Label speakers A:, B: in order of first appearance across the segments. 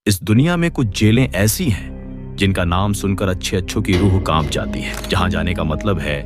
A: इस दुनिया में कुछ जेलें ऐसी हैं जिनका नाम सुनकर अच्छे अच्छों की रूह कांप जाती है। जहां जाने का मतलब है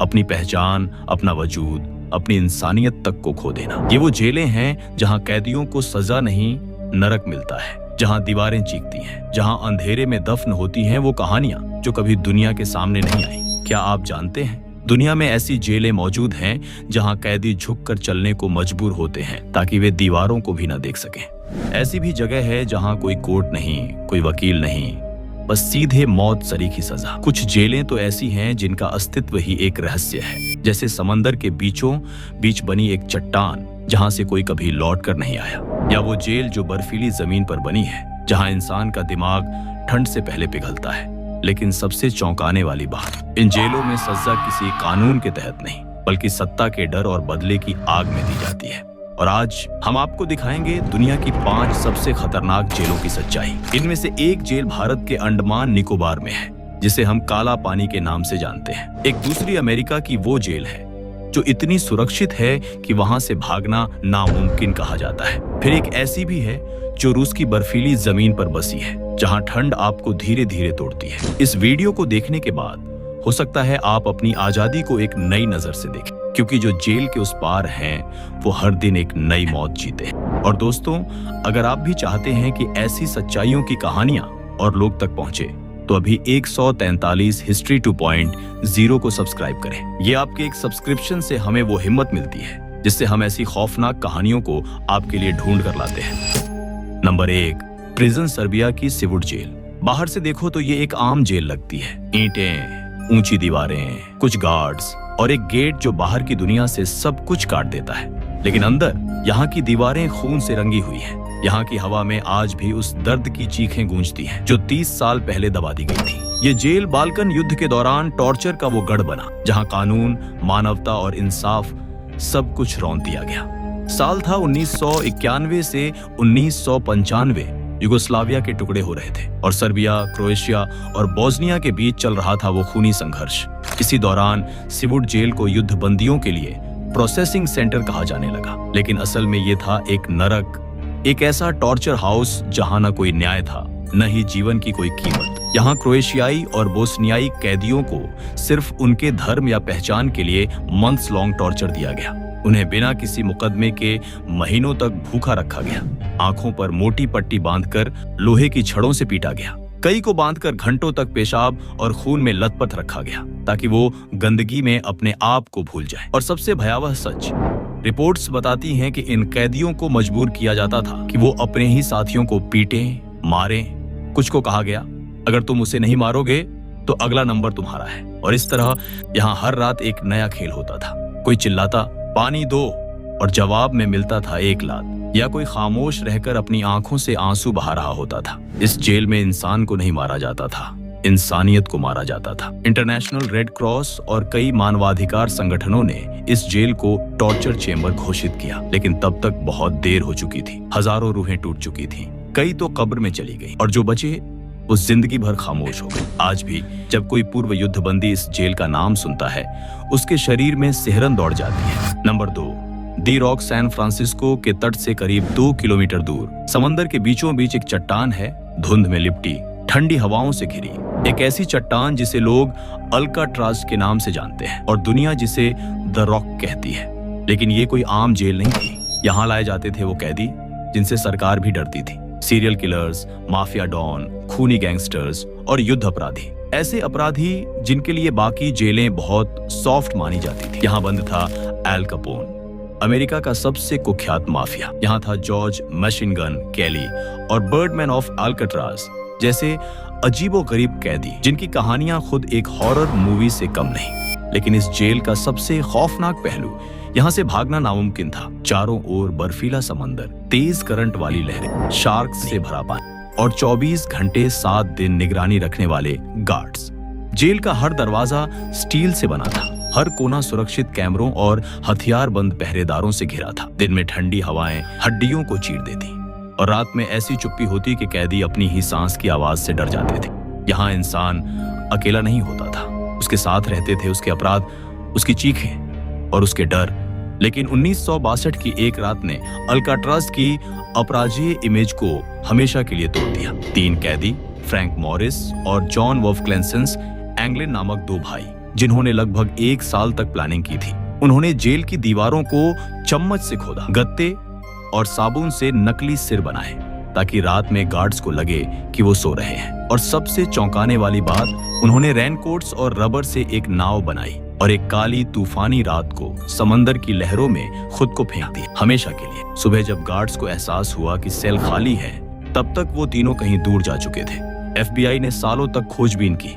A: अपनी पहचान, अपना वजूद, अपनी इंसानियत तक को खो देना। ये वो जेलें हैं जहां कैदियों को सजा नहीं, नरक मिलता है, जहां दीवारें चीखती हैं, जहां अंधेरे में दफन होती हैं वो कहानियां जो कभी दुनिया के सामने नहीं आई। क्या आप जानते हैं, दुनिया में ऐसी जेलें मौजूद हैं जहां कैदी झुककर चलने को मजबूर होते हैं ताकि वे दीवारों को भी न देख सकें। ऐसी भी जगह है जहां कोई कोर्ट नहीं, कोई वकील नहीं, बस सीधे मौत सरीखी सजा। कुछ जेलें तो ऐसी हैं जिनका अस्तित्व ही एक रहस्य है, जैसे समंदर के बीचों बीच बनी एक चट्टान जहां से कोई कभी लौट कर नहीं आया, या वो जेल जो बर्फीली जमीन पर बनी है जहां इंसान का दिमाग ठंड से पहले पिघलता है। लेकिन सबसे चौंकाने वाली बात, इन जेलों में सजा किसी कानून के तहत नहीं बल्कि सत्ता के डर और बदले की आग में दी जाती है। और आज हम आपको दिखाएंगे दुनिया की 5 सबसे खतरनाक जेलों की सच्चाई। इनमें से एक जेल भारत के अंडमान निकोबार में है, जिसे हम काला पानी के नाम से जानते हैं। एक दूसरी अमेरिका की वो जेल है जो इतनी सुरक्षित है कि वहां से भागना नामुमकिन कहा जाता है। फिर एक ऐसी भी है जो रूस की बर्फीली जमीन पर बसी है, जहां ठंड आपको धीरे धीरे तोड़ती है। इस वीडियो को देखने के बाद हो सकता है आप अपनी आजादी को एक नई नजर से देखें, क्योंकि जो जेल के उस पार हैं वो हर दिन एक नई मौत जीते हैं। और दोस्तों, अगर आप भी चाहते हैं कि ऐसी सच्चाइयों की कहानियां और लोग तक पहुंचे, तो अभी 143 हिस्ट्री 2.0 को सब्सक्राइब करें। ये आपके एक सब्सक्रिप्शन से हमें वो हिम्मत मिलती है जिससे हम ऐसी खौफनाक कहानियों को आपके लिए ढूंढ कर लाते हैं। नंबर 1, प्रिजन सर्बिया की सिवुड जेल। बाहर से देखो तो ये एक आम जेल लगती है। ईंटें, ऊंची दीवारें, कुछ गार्ड्स और एक गेट जो बाहर की दुनिया से सब कुछ काट देता है। लेकिन अंदर यहाँ की दीवारें खून से रंगी हुई हैं। यहाँ की हवा में आज भी उस दर्द की चीखें गूंजती हैं जो 30 साल पहले दबा दी गई थी। ये जेल बाल्कन युद्ध के दौरान टॉर्चर का वो गढ़ बना, जहाँ कानून, मानवता और इंसाफ सब कुछ रौंद दिया गया। साल था 1991 से 1995। युगोस्लाविया के टुकड़े हो रहे थे और सर्बिया, क्रोएशिया और बोस्निया के बीच चल रहा था वो खूनी संघर्ष। इसी दौरान सिवुड जेल को युद्ध बंदियों के लिए प्रोसेसिंग सेंटर कहा जाने लगा, लेकिन असल में ये था एक नरक, एक ऐसा टॉर्चर हाउस जहां न कोई न्याय था, न ही जीवन की कोई कीमत। यहाँ क्रोएशियाई और बोस्नियाई कैदियों को सिर्फ उनके धर्म या पहचान के लिए मंथ्स लॉन्ग टॉर्चर दिया गया। उन्हें बिना किसी मुकदमे के महीनों तक भूखा रखा गया। आंखों पर मोटी पट्टी बांधकर लोहे की छड़ों से पीटा गया। कई को बांधकर घंटों तक पेशाब और खून में लथपथ रखा गया ताकि वो गंदगी में अपने आप को भूल जाए। और सबसे भयावह सच, रिपोर्ट्स बताती हैं कि इन कैदियों को मजबूर किया जाता था कि वो अपने ही साथियों को पीटें, मारें। कुछ को कहा गया, अगर तुम उसे नहीं मारोगे तो अगला नंबर तुम्हारा है। और इस तरह यहाँ हर रात एक नया खेल होता था। कोई चिल्लाता पानी दो और जवाब में मिलता था एक लात, या कोई खामोश रहकर अपनी आंखों से आंसू बहा रहा होता था। इस जेल में इंसान को नहीं मारा जाता था, इंसानियत को मारा जाता था। इंटरनेशनल रेड क्रॉस और कई मानवाधिकार संगठनों ने इस जेल को टॉर्चर चेंबर घोषित किया, लेकिन तब तक बहुत देर हो चुकी थी। हजारों रूहें टूट चुकी थीं, कई तो कब्र में चली गई और जो बचे वो जिंदगी भर खामोश हो गए। आज भी जब कोई पूर्व युद्ध बंदी इस जेल का नाम सुनता है, उसके शरीर में सिहरन दौड़ जाती है। नंबर 2, दी रॉक सैन फ्रांसिस्को के तट से करीब 2 किलोमीटर दूर समंदर के बीचों बीच एक चट्टान है, धुंध में लिपटी, ठंडी हवाओं से घिरी। एक ऐसी चट्टान जिसे लोग अल्काट्राज के नाम से जानते हैं और दुनिया जिसे द रॉक कहती है। लेकिन ये कोई आम जेल नहीं थी। यहाँ लाए जाते थे वो कैदी जिनसे सरकार भी डरती थी। सीरियल किलर्स, माफिया डॉन, खूनी गैंगस्टर्स और युद्ध अपराधी। ऐसे अपराधी जिनके लिए बाकी जेलें बहुत सॉफ्ट मानी जाती थी। यहाँ बंद था एल कैपोन, अमेरिका का सबसे कुख्यात माफिया। यहाँ था जॉर्ज मशीन गन कैली और बर्डमैन ऑफ अल्काट्राज जैसे अजीबोगरीब कैदी जिनकी कहानियां खुद एक हॉरर मूवी से कम नहीं। लेकिन इस जेल का सबसे खौफनाक पहलू, यहाँ से भागना नामुमकिन था। चारों ओर बर्फीला समंदर, तेज करंट वाली लहरें, शार्क्स से भरा पानी और 24 घंटे 7 दिन निगरानी रखने वाले गार्ड्स। जेल का हर दरवाजा स्टील से बना था, हर कोना सुरक्षित कैमरों और हथियारबंद पहरेदारों से घिरा था। दिन में ठंडी हवाएं हड्डियों को चीर देती और रात में ऐसी चुप्पी होती कि कैदी अपनी ही सांस की आवाज से डर जाते थे। यहाँ इंसान अकेला नहीं होता था, उसके साथ रहते थे उसके अपराध, उसकी चीखें और उसके डर लेकिन 1962 की एक रात ने अल्काट्राज की अपराजेय इमेज को हमेशा के लिए तोड़ दिया। 3 कैदी, फ्रैंक मॉरिस और जॉन वॉफ क्लेंसेंस एंग्लिन नामक 2 भाई, जिन्होंने लगभग 1 साल तक प्लानिंग की थी। उन्होंने जेल की दीवारों को चम्मच से खोदा, गत्ते और साबुन से नकली सिर बनाए ताकि रात में गार्ड्स को लगे कि वो सो रहे हैं। और सबसे चौंकाने वाली बात, उन्होंने रेनकोट्स और रबर से एक नाव बनाई और एक काली तूफानी रात को समंदर की लहरों में खुद को फेंक दिया, हमेशा के लिए। सुबह जब गार्ड्स को एहसास हुआ कि सेल खाली है, तब तक वो तीनों कहीं दूर जा चुके थे। FBI ने सालों तक खोजबीन की,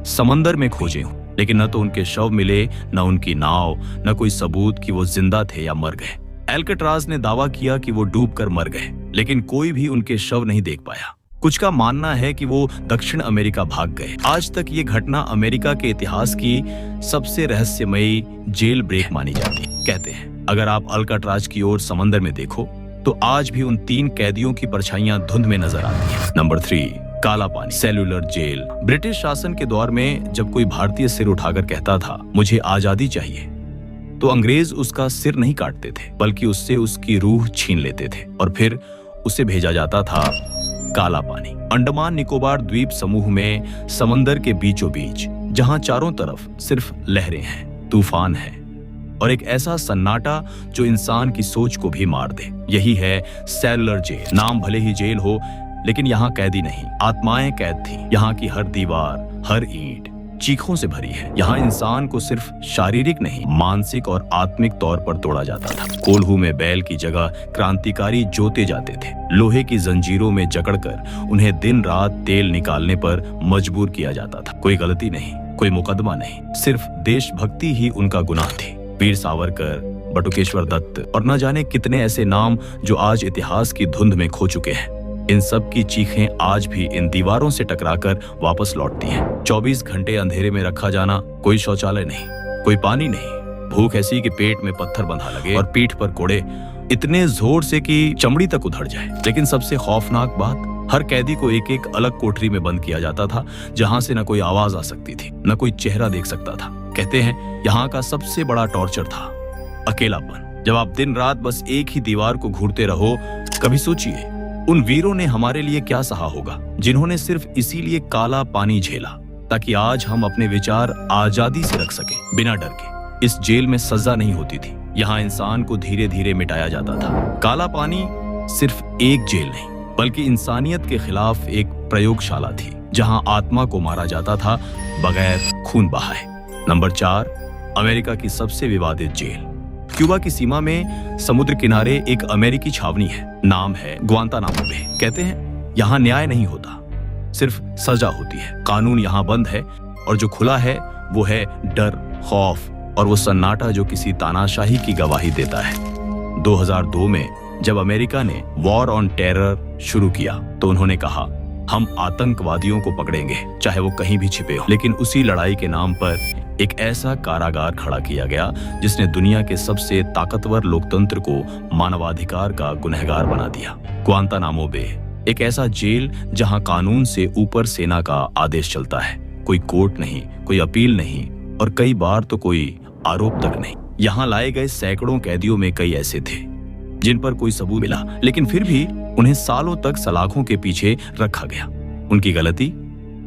A: समंदर में खोजे हूं, लेकिन न तो उनके शव मिले, न उनकी नाव, न कोई सबूत कि वो जिंदा थे या मर गए। अल्काट्राज ने दावा किया कि वो डूबकर मर गए, लेकिन कोई भी उनके शव नहीं देख पाया। कुछ का मानना है कि वो दक्षिण अमेरिका भाग गए। आज तक ये घटना अमेरिका के इतिहास की सबसे रहस्यमयी जेल ब्रेक मानी जाती है। कहते हैं अगर आप अल्काट्राज की ओर समंदर में देखो तो आज भी उन 3 कैदियों की परछाइयां धुंध में नजर आती हैं। नंबर 3, काला पानी, सेल्यूलर जेल। ब्रिटिश शासन के दौर में जब कोई भारतीय सिर उठाकर कहता था मुझे आजादी चाहिए, तो अंग्रेज उसका सिर नहीं काटते थे, बल्कि उससे उसकी रूह छीन लेते थे और फिर उसे भेजा जाता था काला पानी। अंडमान निकोबार द्वीप समूह में समंदर के बीचों बीच, जहां चारों तरफ सिर्फ लहरें हैं, तूफान है और एक ऐसा सन्नाटा जो इंसान की सोच को भी मार दे, यही है सेल्यूलर जेल। नाम भले ही जेल हो, लेकिन यहाँ कैदी नहीं, आत्माएं कैद थी। यहाँ की हर दीवार, हर ईंट चीखों से भरी है। यहाँ इंसान को सिर्फ शारीरिक नहीं, मानसिक और आत्मिक तौर पर तोड़ा जाता था। कोल्हू में बैल की जगह क्रांतिकारी जोते जाते थे। लोहे की जंजीरों में जकड़कर उन्हें दिन रात तेल निकालने पर मजबूर किया जाता था। कोई गलती नहीं, कोई मुकदमा नहीं, सिर्फ देशभक्ति ही उनका गुनाह थी। वीर सावरकर, बटुकेश्वर दत्त और न जाने कितने ऐसे नाम जो आज इतिहास की धुंध में खो चुके हैं। इन सब की चीखें आज भी इन दीवारों से टकराकर वापस लौटती हैं। 24 घंटे अंधेरे में रखा जाना, कोई शौचालय नहीं, कोई पानी नहीं, भूख ऐसी कि पेट में पत्थर बंधा लगे और पीठ पर कोड़े इतने जोर से कि चमड़ी तक उधड़ जाए। लेकिन सबसे खौफनाक बात, हर कैदी को एक एक अलग कोठरी में बंद किया जाता था, जहां से न कोई आवाज आ सकती थी, न कोई चेहरा देख सकता था। कहते हैं यहाँ का सबसे बड़ा टॉर्चर था अकेलापन। जब आप दिन रात बस एक ही दीवार को घूरते रहो, कभी सोचिए उन वीरों ने हमारे लिए क्या सहा होगा, जिन्होंने सिर्फ इसीलिए काला पानी झेला ताकि आज हम अपने विचार आजादी से रख सके, बिना डर के। इस जेल में सजा नहीं होती थी, यहाँ इंसान को धीरे धीरे मिटाया जाता था। काला पानी सिर्फ एक जेल नहीं, बल्कि इंसानियत के खिलाफ एक प्रयोगशाला थी, जहां आत्मा को मारा जाता था बगैर खून बहाए। नंबर 4, अमेरिका की सबसे विवादित जेल। क्यूबा की सीमा में समुद्र किनारे एक अमेरिकी छावनी है, नाम है ग्वांतानामो बे। कहते हैं यहाँ न्याय नहीं होता, सिर्फ सजा होती है। कानून यहाँ बंद है और जो खुला है वो है डर, खौफ और वो सन्नाटा जो किसी तानाशाही की गवाही देता है। 2002 में जब अमेरिका ने वॉर ऑन टेरर शुरू किया तो उन्होंने कहा हम आतंकवादियों को पकड़ेंगे, चाहे वो कहीं भी छिपे हो। लेकिन उसी लड़ाई के नाम पर एक ऐसा कारागार खड़ा किया गया जिसने दुनिया के सबसे ताकतवर लोकतंत्र को मानवाधिकार का गुनहगार बना दिया। ग्वांतानामो बे, एक ऐसा जेल जहां कानून से ऊपर सेना का आदेश चलता है। कोई कोर्ट नहीं, कोई अपील नहीं और कई बार तो कोई आरोप तक नहीं। यहाँ लाए गए सैकड़ों कैदियों में कई ऐसे थे जिन पर कोई सबूत मिला, लेकिन फिर भी उन्हें सालों तक सलाखों के पीछे रखा गया। उनकी गलती,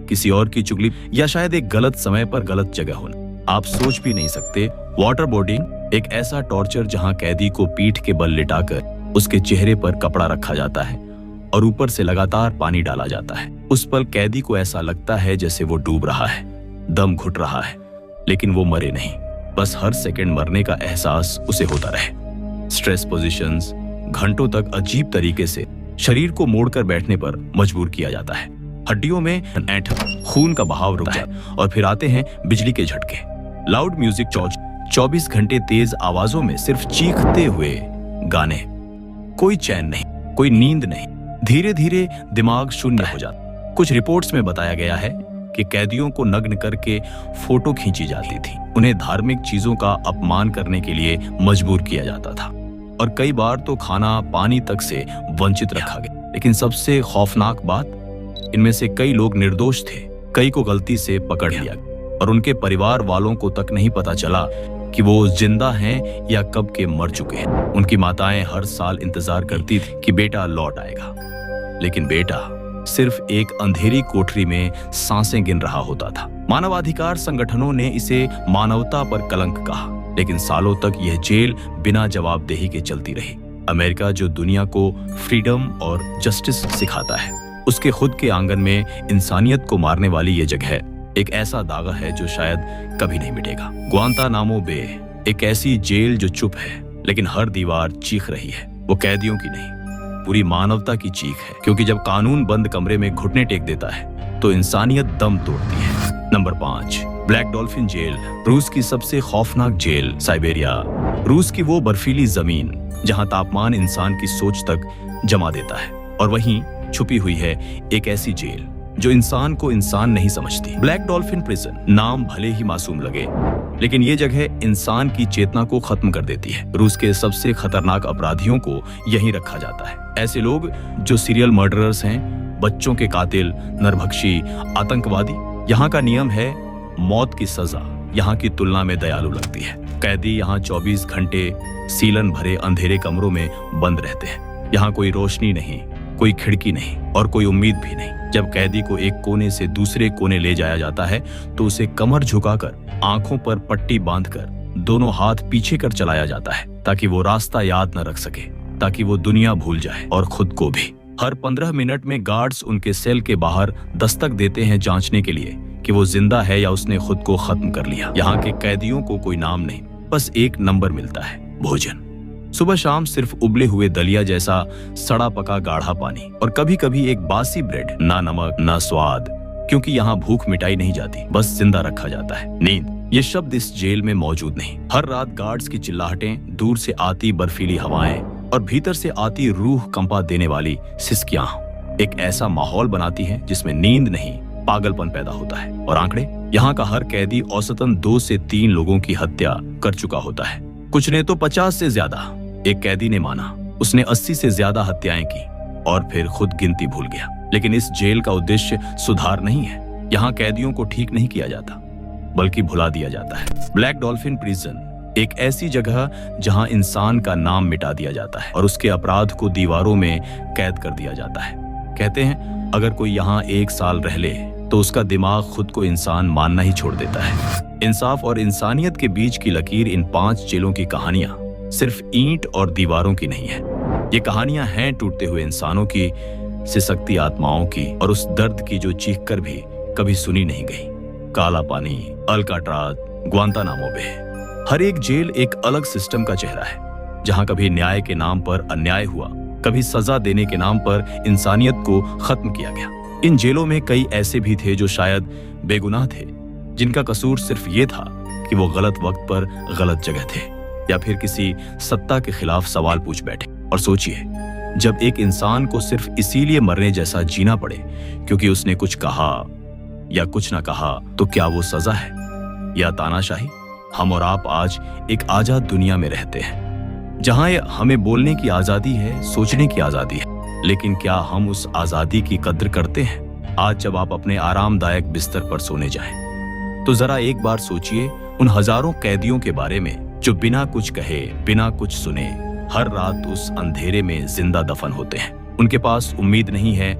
A: किसी और की चुगली या शायद एक गलत समय पर गलत जगह होना। आप सोच भी नहीं सकते। वाटर बोर्डिंग, एक ऐसा टॉर्चर जहां कैदी को पीठ के बल लिटाकर उसके चेहरे पर कपड़ा रखा जाता है और ऊपर से लगातार पानी डाला जाता है। उस पल कैदी को ऐसा लगता है जैसे वो डूब रहा है, दम घुट रहा है, लेकिन वो मरे नहीं, बस हर सेकंड मरने का एहसास उसे होता रहे। स्ट्रेस पोजीशंस, घंटों तक अजीब तरीके से शरीर को मोड़कर बैठने पर मजबूर किया जाता है। हड्डियों में ऐंठन, खून का बहाव रुकता है और फिर आते हैं बिजली के झटके। लाउड म्यूजिक, 24 घंटे तेज आवाजों में सिर्फ चीखते हुए गाने। कोई चैन नहीं, कोई नींद नहीं। धीरे धीरे दिमाग शून्य हो जाता। कुछ रिपोर्ट्स में बताया गया है कि कैदियों को नग्न करके फोटो खींची जाती थी, उन्हें धार्मिक चीजों का अपमान करने के लिए मजबूर किया जाता था और कई बार तो खाना पानी तक से वंचित रखा गया। लेकिन सबसे खौफनाक बात, इनमें से कई लोग निर्दोष थे, कई को गलती से पकड़ लिया और उनके परिवार वालों को तक नहीं पता चला कि वो जिंदा हैं या कब के मर चुके हैं। उनकी माताएं हर साल इंतजार करती थी कि बेटा लौट आएगा, लेकिन बेटा सिर्फ एक अंधेरी कोठरी में सांसें गिन रहा होता था। मानवाधिकार संगठनों ने इसे मानवता पर कलंक कहा, लेकिन सालों तक यह जेल बिना जवाबदेही के चलती रही। अमेरिका जो दुनिया को फ्रीडम और जस्टिस सिखाता है, उसके खुद के आंगन में इंसानियत को मारने वाली ये जगह एक ऐसा दागा है जो शायद कभी नहीं मिटेगा। ग्वांतानामो बे एक ऐसी जेल जो चुप है, लेकिन हर दीवार चीख रही है। वो कैदियों की नहीं, पूरी मानवता की चीख है, क्योंकि जब कानून बंद कमरे में घुटने टेक देता है तो इंसानियत दम तोड़ती है। Number 5, black dolphin jail. रूस की सबसे खौफनाक जेल, साइबेरिया। रूस की वो बर्फीली जमीन जहां तापमान इंसान की सोच तक जमा देता है, और वहीं छुपी हुई है एक ऐसी जेल जो इंसान को इंसान नहीं समझती। ब्लैक डॉल्फिन प्रिजन नाम भले ही मासूम लगे, लेकिन ये जगह इंसान की चेतना को खत्म कर देती है। रूस के सबसे खतरनाक अपराधियों को यहीं रखा जाता है। ऐसे लोग जो सीरियल मर्डरर्स हैं, बच्चों के कातिल, नरभक्षी, आतंकवादी। यहाँ का नियम है मौत की सजा यहाँ की तुलना में दयालु लगती है। कैदी यहाँ 24 घंटे सीलन भरे अंधेरे कमरों में बंद रहते हैं। यहाँ कोई रोशनी नहीं, कोई खिड़की नहीं और कोई उम्मीद भी नहीं। जब कैदी को एक कोने से दूसरे कोने ले जाया जाता है तो उसे कमर झुकाकर, आंखों पर पट्टी बांधकर, दोनों हाथ पीछे कर चलाया जाता है ताकि वो रास्ता याद न रख सके, ताकि वो दुनिया भूल जाए और खुद को भी। हर 15 मिनट में गार्ड्स उनके सेल के बाहर दस्तक देते हैं जांचने के लिए कि वो जिंदा है या उसने खुद को खत्म कर लिया। यहाँ के कैदियों को कोई नाम नहीं, बस एक नंबर मिलता है, भोजन। सुबह शाम सिर्फ उबले हुए दलिया जैसा सड़ा पका गाढ़ा पानी और कभी कभी एक बासी ब्रेड। ना नमक ना स्वाद, क्योंकि यहाँ भूख मिटाई नहीं जाती, बस जिंदा रखा जाता है। नींद ये शब्द इस जेल में मौजूद नहीं। हर रात गार्ड्स की चिल्लाहटें, दूर से आती बर्फीली हवाएं और भीतर से आती रूह कंपा देने वाली सिसकियां एक ऐसा माहौल बनाती हैं जिसमें नींद नहीं, पागलपन पैदा होता है। और आंकड़े, यहाँ का हर कैदी औसतन 2 से 3 लोगों की हत्या कर चुका होता है, कुछ ने तो 50 से ज्यादा। एक कैदी ने माना उसने 80 से ज्यादा हत्याएं की और फिर खुद गिनती भूल गया। लेकिन इस जेल का उद्देश्य सुधार नहीं है। यहाँ कैदियों को ठीक नहीं किया जाता, बल्कि भुला दिया जाता है। ब्लैक डॉल्फिन प्रिजन एक ऐसी जगह जहां इंसान का नाम मिटा दिया जाता है और उसके अपराध को दीवारों में कैद कर दिया जाता है। कहते हैं अगर कोई यहाँ 1 साल रह ले तो उसका दिमाग खुद को इंसान मानना ही छोड़ देता है। इंसाफ और इंसानियत के बीच की लकीर इन 5 जेलों की कहानियां सिर्फ ईंट और दीवारों की नहीं है। ये कहानियां हैं टूटते हुए इंसानों की, सिसकती आत्माओं की और उस दर्द की जो चीख कर भी कभी सुनी नहीं गई। काला पानी, अल्काट्राज, ग्वांतानामो बे, हर एक जेल एक अलग सिस्टम का चेहरा है, जहां कभी न्याय के नाम पर अन्याय हुआ, कभी सजा देने के नाम पर इंसानियत को खत्म किया गया। इन जेलों में कई ऐसे भी थे जो शायद बेगुनाह थे, जिनका कसूर सिर्फ ये था कि वो गलत वक्त पर गलत जगह थे या फिर किसी सत्ता के खिलाफ सवाल पूछ बैठे। और सोचिए, जब एक इंसान को सिर्फ इसीलिए मरने जैसा जीना पड़े क्योंकि उसने कुछ कहा या कुछ ना कहा, तो क्या वो सजा है या तानाशाही? हम और आप आज एक आजाद दुनिया में रहते हैं, जहां हमें बोलने की आजादी है, सोचने की आजादी है, लेकिन क्या हम उस आजादी की कद्र करते हैं? आज जब आप अपने आरामदायक बिस्तर पर सोने जाएं, तो जरा एक बार सोचिए उन हजारों कैदियों के बारे में जो बिना कुछ कहे, बिना कुछ सुने, हर रात उस अंधेरे में जिंदा दफन होते हैं। उनके पास उम्मीद नहीं है,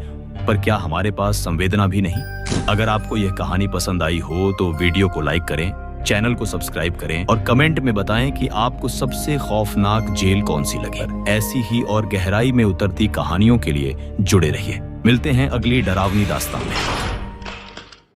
A: पर क्या हमारे पास संवेदना भी नहीं? अगर आपको यह कहानी पसंद आई हो तो वीडियो को लाइक करें, चैनल को सब्सक्राइब करें और कमेंट में बताएं कि आपको सबसे खौफनाक जेल कौन सी लगी। ऐसी ही और गहराई में उतरती कहानियों के लिए जुड़े रहिए। मिलते हैं अगली डरावनी दास्तान में।